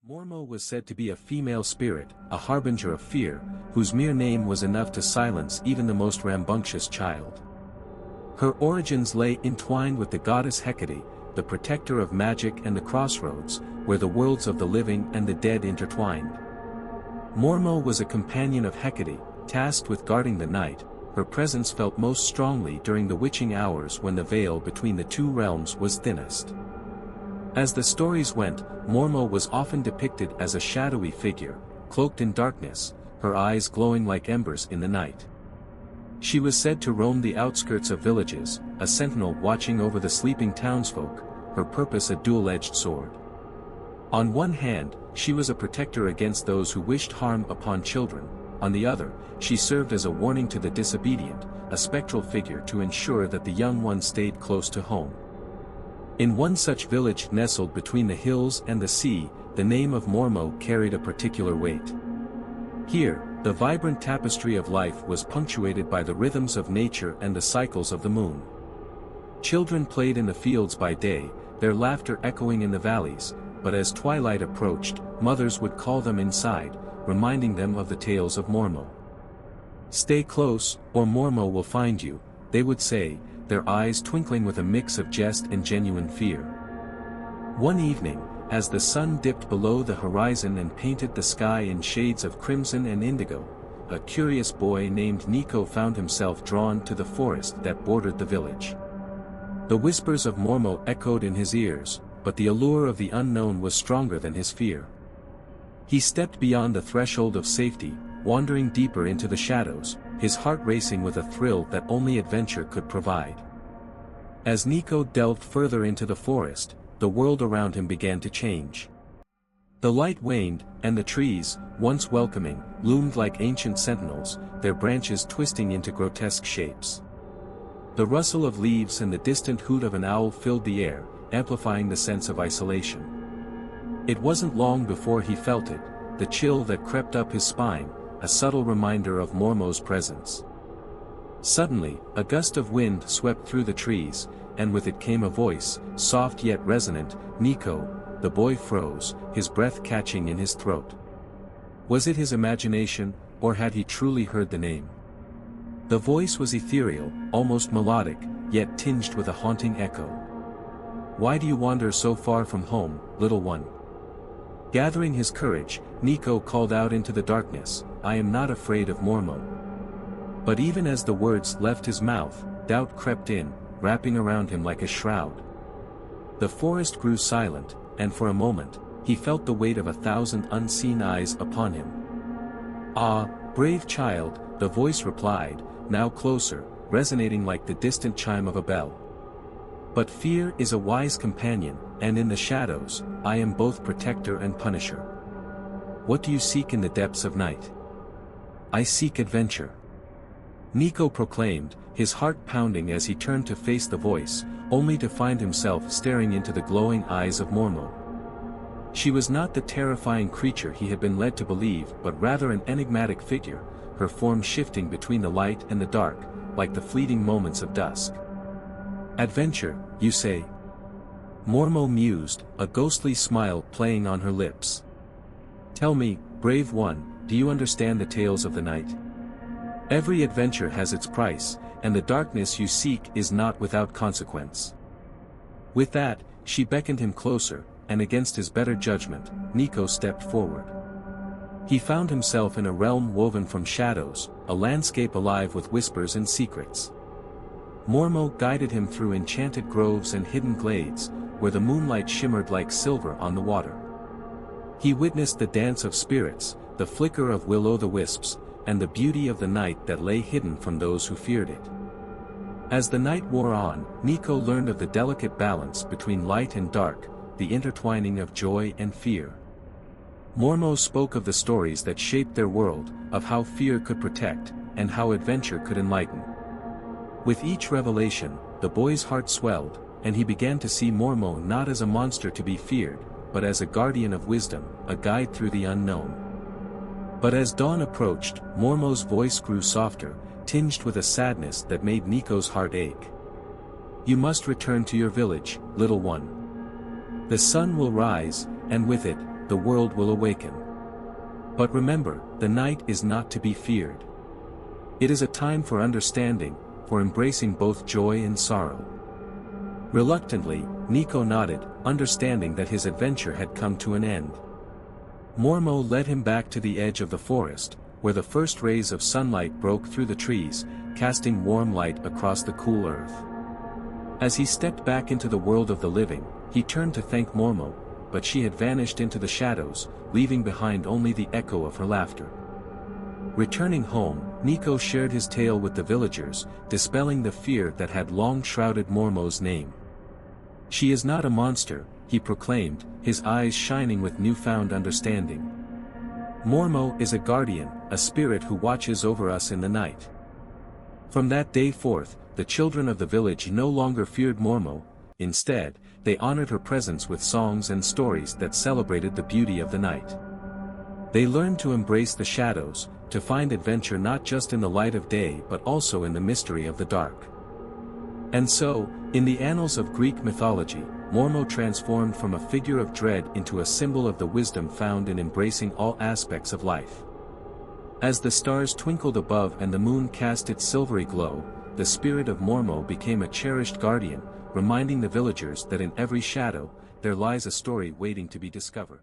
Mormo was said to be a female spirit, a harbinger of fear, whose mere name was enough to silence even the most rambunctious child. Her origins lay entwined with the goddess Hecate, the protector of magic and the crossroads, where the worlds of the living and the dead intertwined. Mormo was a companion of Hecate, tasked with guarding the night. Her presence felt most strongly during the witching hours when the veil between the two realms was thinnest. As the stories went, Mormo was often depicted as a shadowy figure, cloaked in darkness, her eyes glowing like embers in the night. She was said to roam the outskirts of villages, a sentinel watching over the sleeping townsfolk, her purpose a dual-edged sword. On one hand, she was a protector against those who wished harm upon children. On the other, she served as a warning to the disobedient, a spectral figure to ensure that the young ones stayed close to home. In one such village nestled between the hills and the sea, the name of Mormo carried a particular weight. Here, the vibrant tapestry of life was punctuated by the rhythms of nature and the cycles of the moon. Children played in the fields by day, their laughter echoing in the valleys, but as twilight approached, mothers would call them inside, reminding them of the tales of Mormo. "Stay close, or Mormo will find you," they would say, their eyes twinkling with a mix of jest and genuine fear. One evening, as the sun dipped below the horizon and painted the sky in shades of crimson and indigo, a curious boy named Niko found himself drawn to the forest that bordered the village. The whispers of Mormo echoed in his ears, but the allure of the unknown was stronger than his fear. He stepped beyond the threshold of safety, wandering deeper into the shadows, his heart racing with a thrill that only adventure could provide. As Niko delved further into the forest, the world around him began to change. The light waned, and the trees, once welcoming, loomed like ancient sentinels, their branches twisting into grotesque shapes. The rustle of leaves and the distant hoot of an owl filled the air, amplifying the sense of isolation. It wasn't long before he felt it, the chill that crept up his spine, a subtle reminder of Mormo's presence. Suddenly, a gust of wind swept through the trees, and with it came a voice, soft yet resonant, "Niko." The boy froze, his breath catching in his throat. Was it his imagination, or had he truly heard the name? The voice was ethereal, almost melodic, yet tinged with a haunting echo. "Why do you wander so far from home, little one?" Gathering his courage, Niko called out into the darkness, "I am not afraid of Mormo." But even as the words left his mouth, doubt crept in, wrapping around him like a shroud. The forest grew silent, and for a moment, he felt the weight of 1,000 unseen eyes upon him. "Ah, brave child," the voice replied, now closer, resonating like the distant chime of a bell. "But fear is a wise companion, and in the shadows, I am both protector and punisher. What do you seek in the depths of night?" "I seek adventure," Niko proclaimed, his heart pounding as he turned to face the voice, only to find himself staring into the glowing eyes of Mormo. She was not the terrifying creature he had been led to believe, but rather an enigmatic figure, her form shifting between the light and the dark, like the fleeting moments of dusk. "Adventure, you say?" Mormo mused, a ghostly smile playing on her lips. "Tell me, brave one, do you understand the tales of the night? Every adventure has its price, and the darkness you seek is not without consequence." With that, she beckoned him closer, and against his better judgment, Niko stepped forward. He found himself in a realm woven from shadows, a landscape alive with whispers and secrets. Mormo guided him through enchanted groves and hidden glades, where the moonlight shimmered like silver on the water. He witnessed the dance of spirits, the flicker of will-o'-the-wisps, and the beauty of the night that lay hidden from those who feared it. As the night wore on, Niko learned of the delicate balance between light and dark, the intertwining of joy and fear. Mormo spoke of the stories that shaped their world, of how fear could protect, and how adventure could enlighten. With each revelation, the boy's heart swelled, and he began to see Mormo not as a monster to be feared, but as a guardian of wisdom, a guide through the unknown. But as dawn approached, Mormo's voice grew softer, tinged with a sadness that made Niko's heart ache. "You must return to your village, little one. The sun will rise, and with it, the world will awaken. But remember, the night is not to be feared. It is a time for understanding, for embracing both joy and sorrow. Reluctantly, Niko nodded, understanding that his adventure had come to an end. Mormo led him back to the edge of the forest, where the first rays of sunlight broke through the trees, casting warm light across the cool earth. As he stepped back into the world of the living, he turned to thank Mormo, but she had vanished into the shadows, leaving behind only the echo of her laughter. Returning home, Niko shared his tale with the villagers, dispelling the fear that had long shrouded Mormo's name. "She is not a monster," he proclaimed, his eyes shining with newfound understanding. "Mormo is a guardian, a spirit who watches over us in the night." From that day forth, the children of the village no longer feared Mormo. Instead, they honored her presence with songs and stories that celebrated the beauty of the night. They learned to embrace the shadows, to find adventure not just in the light of day but also in the mystery of the dark. And so, in the annals of Greek mythology, Mormo transformed from a figure of dread into a symbol of the wisdom found in embracing all aspects of life. As the stars twinkled above and the moon cast its silvery glow, the spirit of Mormo became a cherished guardian, reminding the villagers that in every shadow, there lies a story waiting to be discovered.